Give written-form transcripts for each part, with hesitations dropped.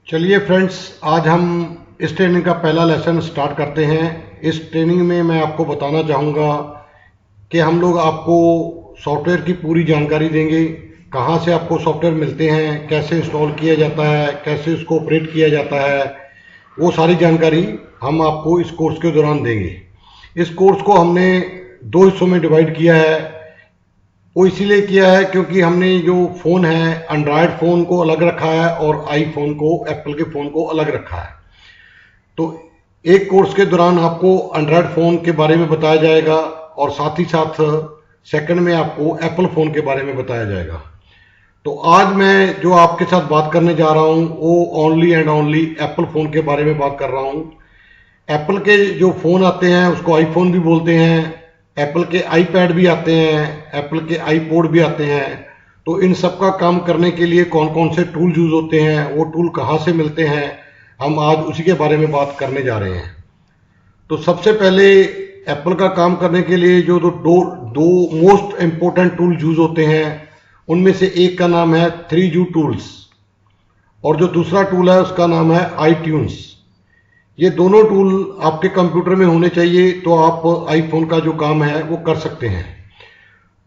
चलिए फ्रेंड्स, आज हम इस ट्रेनिंग का पहला लेसन स्टार्ट करते हैं। इस ट्रेनिंग में मैं आपको बताना चाहूँगा कि हम लोग आपको सॉफ्टवेयर की पूरी जानकारी देंगे। कहाँ से आपको सॉफ्टवेयर मिलते हैं, कैसे इंस्टॉल किया जाता है, कैसे उसको ऑपरेट किया जाता है, वो सारी जानकारी हम आपको इस कोर्स के दौरान देंगे। इस कोर्स को हमने 2 हिस्सों में डिवाइड किया है। वो इसीलिए किया है क्योंकि हमने जो फ़ोन है, एंड्रॉयड फ़ोन को अलग रखा है और आईफोन को, एप्पल के फ़ोन को अलग रखा है। तो एक कोर्स के दौरान आपको एंड्रॉयड फ़ोन के बारे में बताया जाएगा और साथ ही साथ सेकंड में आपको एप्पल फ़ोन के बारे में बताया जाएगा। तो आज मैं जो आपके साथ बात करने जा रहा हूँ वो only and only Apple phone के बारे में बात कर रहा हूँ। एप्पल के जो फ़ोन आते हैं उसको आईफोन भी बोलते हैं, एप्पल के आईपैड भी आते हैं, एप्पल के आईपॉड भी आते हैं। तो इन सब का काम करने के लिए कौन कौन से टूल यूज होते हैं, वो टूल कहाँ से मिलते हैं, हम आज उसी के बारे में बात करने जा रहे हैं। तो सबसे पहले एप्पल का काम करने के लिए जो दो मोस्ट इम्पोर्टेंट टूल यूज होते हैं, उनमें से एक का नाम है 3U टूल्स और जो दूसरा टूल है उसका नाम है iTunes। ये दोनों टूल आपके कंप्यूटर में होने चाहिए तो आप आईफोन का जो काम है वो कर सकते हैं।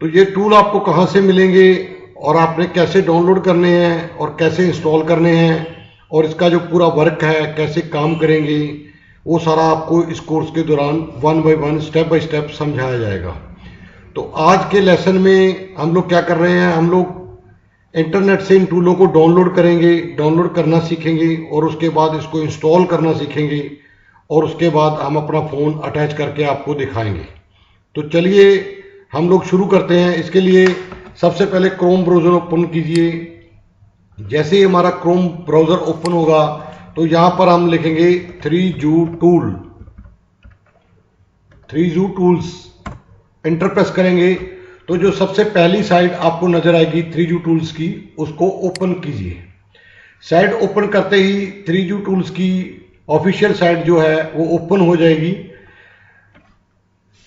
तो ये टूल आपको कहाँ से मिलेंगे और आपने कैसे डाउनलोड करने हैं और कैसे इंस्टॉल करने हैं और इसका जो पूरा वर्क है कैसे काम करेंगे, वो सारा आपको इस कोर्स के दौरान 1 बाय 1 स्टेप बाय स्टेप समझाया जाएगा। तो आज के लेसन में हम लोग क्या कर रहे हैं, हम लोग इंटरनेट से इन टूलों को डाउनलोड करेंगे, डाउनलोड करना सीखेंगे और उसके बाद इसको इंस्टॉल करना सीखेंगे और उसके बाद हम अपना फ़ोन अटैच करके आपको दिखाएंगे। तो चलिए हम लोग शुरू करते हैं। इसके लिए सबसे पहले क्रोम ब्राउज़र ओपन कीजिए। जैसे ही हमारा क्रोम ब्राउज़र ओपन होगा तो यहाँ पर हम लिखेंगे 3U टूल्स, इंटर प्रेस करेंगे तो जो सबसे पहली साइट आपको नजर आएगी 3U टूल्स की, उसको ओपन कीजिए। साइट ओपन करते ही 3U टूल्स की ऑफिशियल साइट जो है वो ओपन हो जाएगी।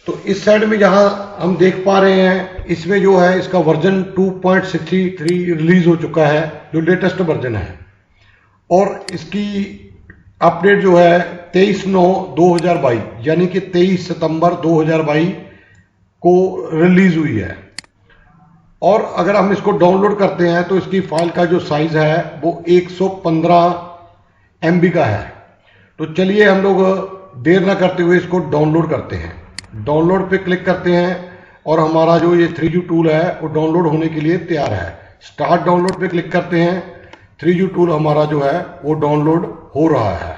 तो इस साइड में जहां हम देख पा रहे हैं, इसमें जो है इसका वर्जन 2.63 रिलीज हो चुका है, जो लेटेस्ट वर्जन है, और इसकी अपडेट जो है 23/9/2022 यानी कि 23 सितंबर 2022 को रिलीज हुई है। और अगर हम इसको डाउनलोड करते हैं तो इसकी फाइल का जो साइज है वो 115 MB का है। तो चलिए हम लोग देर ना करते हुए इसको डाउनलोड करते हैं। डाउनलोड पे क्लिक करते हैं और हमारा जो ये 3U टूल है वो डाउनलोड होने के लिए तैयार है। स्टार्ट डाउनलोड पे क्लिक करते हैं, 3U टूल हमारा जो है वो डाउनलोड हो रहा है।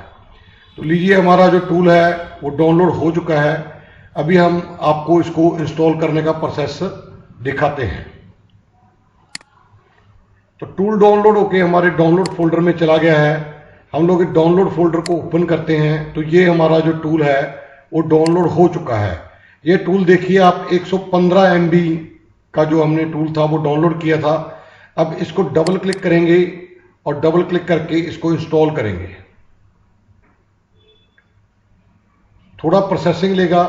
तो लीजिए हमारा जो टूल है वो डाउनलोड हो चुका है। अभी हम आपको इसको इंस्टॉल करने का प्रोसेस दिखाते हैं। तो टूल डाउनलोड होके हमारे डाउनलोड फोल्डर में चला गया है। हम लोग इस डाउनलोड फोल्डर को ओपन करते हैं तो ये हमारा जो टूल है वो डाउनलोड हो चुका है। ये टूल देखिए आप, 115 MB का जो हमने टूल था वो डाउनलोड किया था। अब इसको डबल क्लिक करेंगे और डबल क्लिक करके इसको इंस्टॉल करेंगे। थोड़ा प्रोसेसिंग लेगा।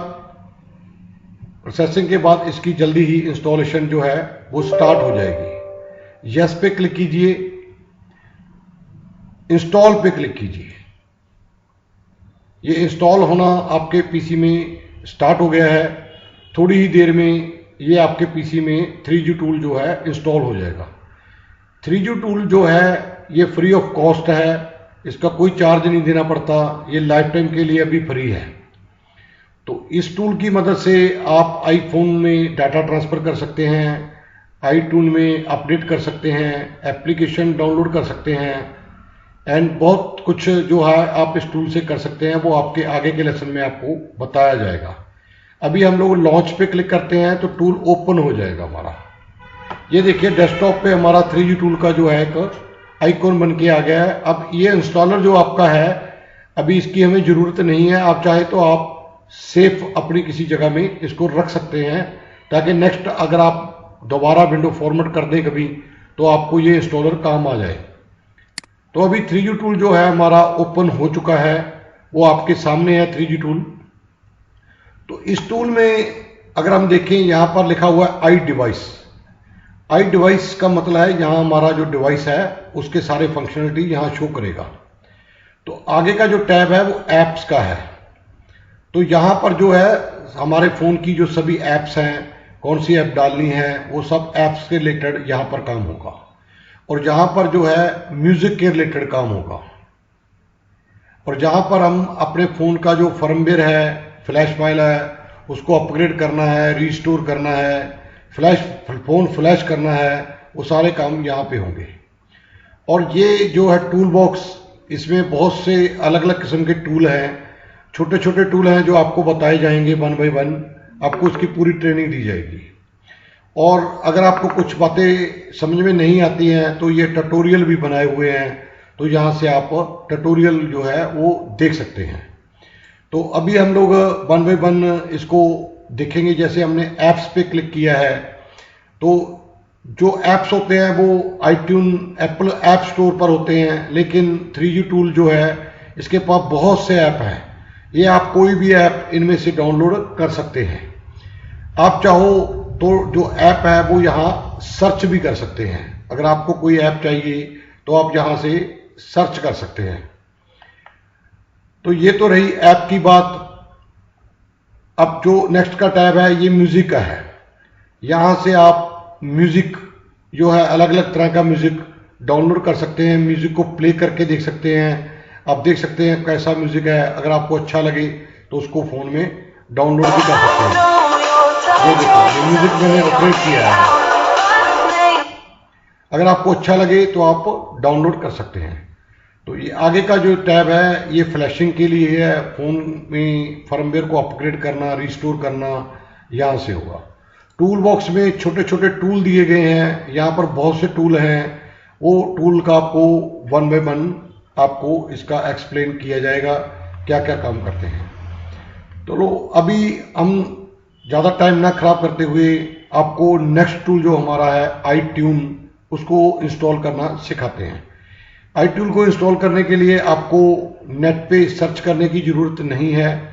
प्रोसेसिंग के बाद इसकी जल्दी ही इंस्टॉलेशन जो है वो स्टार्ट हो जाएगी। यस पे क्लिक कीजिए, इंस्टॉल पे क्लिक कीजिए। ये इंस्टॉल होना आपके पीसी में स्टार्ट हो गया है। थोड़ी ही देर में ये आपके पीसी में 3U टूल जो है इंस्टॉल हो जाएगा। 3U टूल जो है ये फ्री ऑफ कॉस्ट है, इसका कोई चार्ज नहीं देना पड़ता, ये लाइफ टाइम के लिए अभी फ्री है। तो इस टूल की मदद से आप आईफोन में डाटा ट्रांसफ़र कर सकते हैं, आईटून में अपडेट कर सकते हैं, एप्लीकेशन डाउनलोड कर सकते हैं एंड बहुत कुछ जो है आप इस टूल से कर सकते हैं। वो आपके आगे के लेसन में आपको बताया जाएगा। अभी हम लोग लॉन्च पे क्लिक करते हैं तो टूल ओपन हो जाएगा हमारा। ये देखिए डेस्कटॉप पे हमारा 3U टूल का जो है एक आइकॉन बन के आ गया है। अब ये इंस्टॉलर जो आपका है अभी इसकी हमें ज़रूरत नहीं है। आप चाहे तो आप सेफ अपनी किसी जगह में इसको रख सकते हैं ताकि नेक्स्ट अगर आप दोबारा विंडो फॉर्मेट कर दें कभी तो आपको ये इंस्टॉलर काम आ जाए। तो अभी 3U टूल जो है हमारा ओपन हो चुका है, वो आपके सामने है 3U टूल। तो इस टूल में अगर हम देखें यहाँ पर लिखा हुआ है आई डिवाइस का मतलब है यहाँ हमारा जो डिवाइस है उसके सारे फंक्शनलिटी यहाँ शो करेगा। तो आगे का जो टैब है वो ऐप्स का है। तो यहाँ पर जो है हमारे फ़ोन की जो सभी ऐप्स हैं, कौन सी ऐप डालनी है, वो सब ऐप्स के रिलेटेड यहाँ पर काम होगा। और जहाँ पर जो है म्यूज़िक के रिलेटेड काम होगा। और जहाँ पर हम अपने फ़ोन का जो फर्मवेयर है, फ्लैश फाइल है, उसको अपग्रेड करना है, रीस्टोर करना है, फ़ोन फ्लैश करना है, वो सारे काम यहाँ पे होंगे। और ये जो है टूल बॉक्स, इसमें बहुत से अलग अलग किस्म के टूल हैं, छोटे छोटे टूल हैं जो आपको बताए जाएंगे 1 बाय 1, आपको इसकी पूरी ट्रेनिंग दी जाएगी। और अगर आपको कुछ बातें समझ में नहीं आती हैं तो ये ट्यूटोरियल भी बनाए हुए हैं, तो यहाँ से आप ट्यूटोरियल जो है वो देख सकते हैं। तो अभी हम लोग 1 बाय 1 इसको देखेंगे। जैसे हमने ऐप्स पे क्लिक किया है, तो जो ऐप्स होते हैं वो आईट्यून, एप्पल ऐप स्टोर पर होते हैं, लेकिन 3G टूल जो है इसके पास बहुत से ऐप हैं। ये आप कोई भी ऐप इनमें से डाउनलोड कर सकते हैं। आप चाहो तो जो ऐप है वो यहाँ सर्च भी कर सकते हैं। अगर आपको कोई ऐप चाहिए तो आप यहाँ से सर्च कर सकते हैं। तो ये तो रही ऐप की बात। अब जो नेक्स्ट का टैब है ये म्यूजिक का है। यहाँ से आप म्यूजिक जो है अलग अलग तरह का म्यूजिक डाउनलोड कर सकते हैं, म्यूजिक को प्ले करके देख सकते हैं। आप देख सकते हैं कैसा म्यूजिक है, अगर आपको अच्छा लगे तो उसको फोन में डाउनलोड भी कर सकते हैं। ये देखो, ये म्यूजिक मैंने अपडेट किया है। अगर आपको अच्छा लगे तो आप डाउनलोड कर सकते हैं। तो ये आगे का जो टैब है ये फ्लैशिंग के लिए है, फोन में फर्मवेयर को अपग्रेड करना, रिस्टोर करना, यहाँ से होगा। टूल बॉक्स में छोटे छोटे टूल दिए गए हैं, यहाँ पर बहुत से टूल हैं। वो टूल का आपको 1 बाय 1 आपको इसका एक्सप्लेन किया जाएगा, क्या क्या काम करते हैं। तो लो अभी हम ज़्यादा टाइम ना खराब करते हुए आपको नेक्स्ट टूल जो हमारा है आईट्यून, उसको इंस्टॉल करना सिखाते हैं। आईट्यून को इंस्टॉल करने के लिए आपको नेट पे सर्च करने की ज़रूरत नहीं है।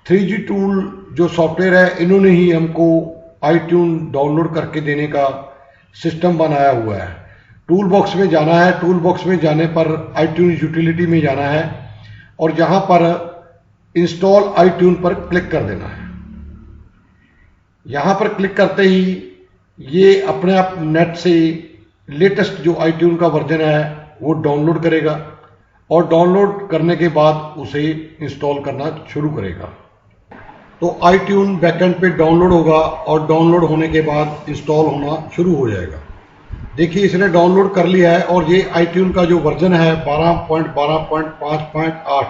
3G टूल जो सॉफ्टवेयर है, इन्होंने ही हमको आईट्यून डाउनलोड करके देने का सिस्टम बनाया हुआ है। टूल बॉक्स में जाना है, टूल बॉक्स में जाने पर आईट्यून यूटिलिटी में जाना है और जहां पर इंस्टॉल आईट्यून पर क्लिक कर देना है। यहां पर क्लिक करते ही ये अपने आप नेट से लेटेस्ट जो आईट्यून का वर्जन है वो डाउनलोड करेगा और डाउनलोड करने के बाद उसे इंस्टॉल करना शुरू करेगा। तो आईट्यून बैकएंड पे डाउनलोड होगा और डाउनलोड होने के बाद इंस्टॉल होना शुरू हो जाएगा। देखिए इसने डाउनलोड कर लिया है और ये आईट्यून का जो वर्जन है 12.12.5.8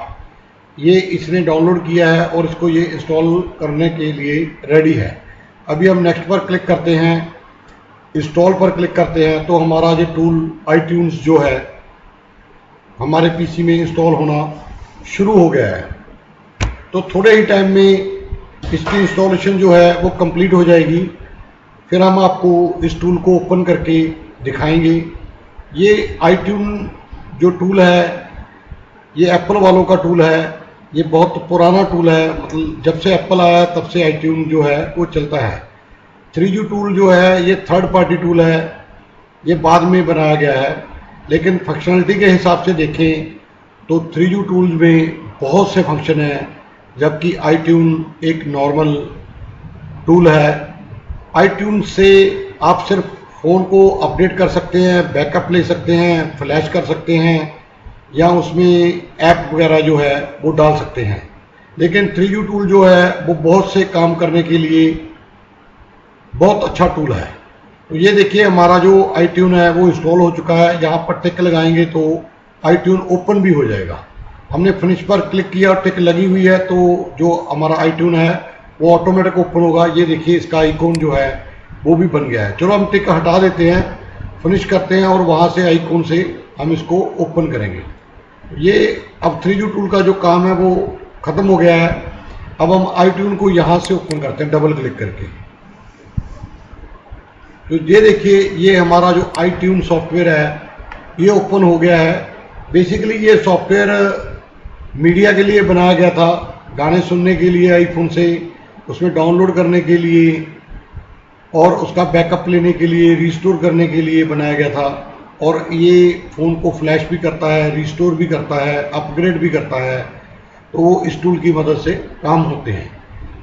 ये इसने डाउनलोड किया है और इसको ये इंस्टॉल करने के लिए रेडी है। अभी हम नेक्स्ट पर क्लिक करते हैं, इंस्टॉल पर क्लिक करते हैं, तो हमारा ये टूल आईट्यून्स जो है हमारे पीसी में इंस्टॉल होना शुरू हो गया है। तो थोड़े ही टाइम में इसकी इंस्टॉलेशन जो है वो कंप्लीट हो जाएगी। फिर हम आपको इस टूल को ओपन करके दिखाएंगे। ये आईट्यून जो टूल है ये एप्पल वालों का टूल है। ये बहुत पुराना टूल है, मतलब जब से एप्पल आया तब से आईट्यून जो है वो चलता है। 3G टूल जो है ये थर्ड पार्टी टूल है, ये बाद में बनाया गया है, लेकिन फंक्शनलिटी के हिसाब से देखें तो 3G टूल्स में बहुत से फंक्शन हैं, जबकि आईट्यून एक नॉर्मल टूल है। आईट्यून से आप सिर्फ फ़ोन को अपडेट कर सकते हैं, बैकअप ले सकते हैं, फ्लैश कर सकते हैं या उसमें ऐप वगैरह जो है वो डाल सकते हैं। लेकिन 3G टूल जो है वो बहुत से काम करने के लिए बहुत अच्छा टूल है। तो ये देखिए हमारा जो आईट्यून है वो इंस्टॉल हो चुका है। यहाँ पर टिक लगाएंगे तो आईट्यून ओपन भी हो जाएगा। हमने फिनिश पर क्लिक किया और टिक लगी हुई है तो जो हमारा आईट्यून है वो ऑटोमेटिक ओपन होगा। ये देखिए इसका आइकॉन जो है वो भी बन गया है। चलो हम टिक हटा देते हैं, फिनिश करते हैं और वहाँ से आइकॉन से हम इसको ओपन करेंगे। ये अब 3G टूल का जो काम है वो ख़त्म हो गया है। अब हम आईट्यून को यहाँ से ओपन करते हैं डबल क्लिक करके। तो ये देखिए ये हमारा जो आईट्यून सॉफ्टवेयर है ये ओपन हो गया है। बेसिकली ये सॉफ्टवेयर मीडिया के लिए बनाया गया था, गाने सुनने के लिए आईफोन से, उसमें डाउनलोड करने के लिए और उसका बैकअप लेने के लिए, रिस्टोर करने के लिए बनाया गया था। और ये फ़ोन को फ्लैश भी करता है, रिस्टोर भी करता है, अपग्रेड भी करता है। तो वो इस टूल की मदद से काम होते हैं।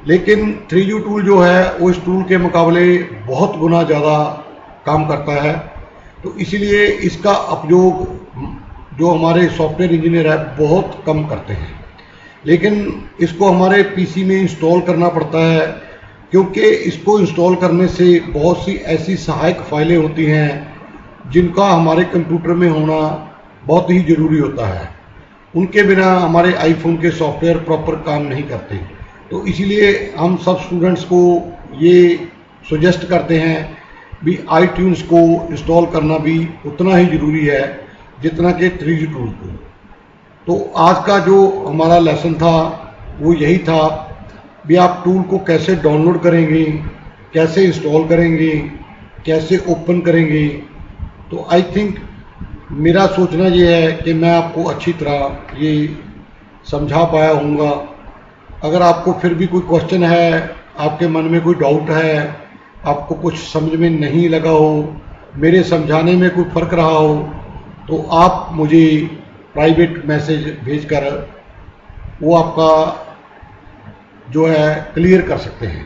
लेकिन 3U टूल जो है वो इस टूल के मुकाबले बहुत गुना ज़्यादा काम करता है। तो इसीलिए इसका उपयोग जो हमारे सॉफ्टवेयर इंजीनियर है बहुत कम करते हैं। लेकिन इसको हमारे पीसी में इंस्टॉल करना पड़ता है, क्योंकि इसको इंस्टॉल करने से बहुत सी ऐसी सहायक फाइलें होती हैं जिनका हमारे कंप्यूटर में होना बहुत ही ज़रूरी होता है। उनके बिना हमारे आईफोन के सॉफ्टवेयर प्रॉपर काम नहीं करते। तो इसीलिए हम सब स्टूडेंट्स को ये सजेस्ट करते हैं भी आईट्यून्स को इंस्टॉल करना भी उतना ही ज़रूरी है जितना कि 3G टूल को। तो आज का जो हमारा लेसन था वो यही था भी आप टूल को कैसे डाउनलोड करेंगे, कैसे इंस्टॉल करेंगे, कैसे ओपन करेंगे। तो आई थिंक मेरा सोचना ये है कि मैं आपको अच्छी तरह ये समझा पाया हूँगा। अगर आपको फिर भी कोई क्वेश्चन है, आपके मन में कोई डाउट है, आपको कुछ समझ में नहीं लगा हो, मेरे समझाने में कोई फ़र्क रहा हो, तो आप मुझे प्राइवेट मैसेज भेजकर वो आपका जो है क्लियर कर सकते हैं।